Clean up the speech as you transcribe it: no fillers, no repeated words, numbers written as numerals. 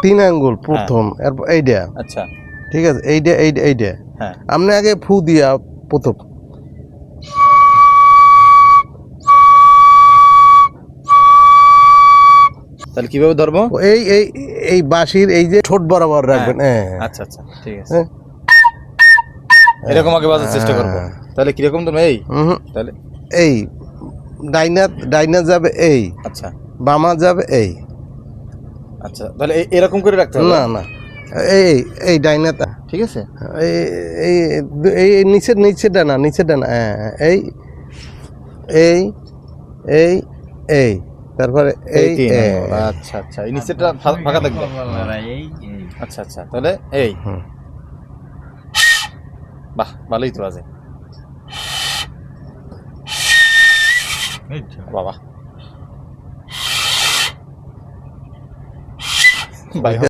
3 আঙ্গুল প্রথম, এরপর এইটা। আচ্ছা ঠিক আছে, এইটা হ্যাঁ আপনি আগে ফু দিয়া প্রথম। তাহলে কিভাবে ধরবো? এই এই এই বাঁশির এই যে ঠোঁট বরাবর রাখবেন। হ্যাঁ আচ্ছা আচ্ছা ঠিক আছে, হ্যাঁ। এরকম আগে বাজার চেষ্টা করবো। তাহলে কিরকম ধরবো? এই তাহলে এই ডাইনা যাবে এই, আচ্ছা বামা যাবে এই। আচ্ছা তাহলে এরকম করে রাখতে হবে? না না, এই ডাইনাটা ঠিক আছে। এই এই এই নিচে ডানা হ্যাঁ, এই এই এই এই তারপরে এই আচ্ছা আচ্ছা, এই নিচেটা ফাঁকা থাকবে। আচ্ছা আচ্ছা তাহলে এই বাহ ভালোই তো আছে বাবা।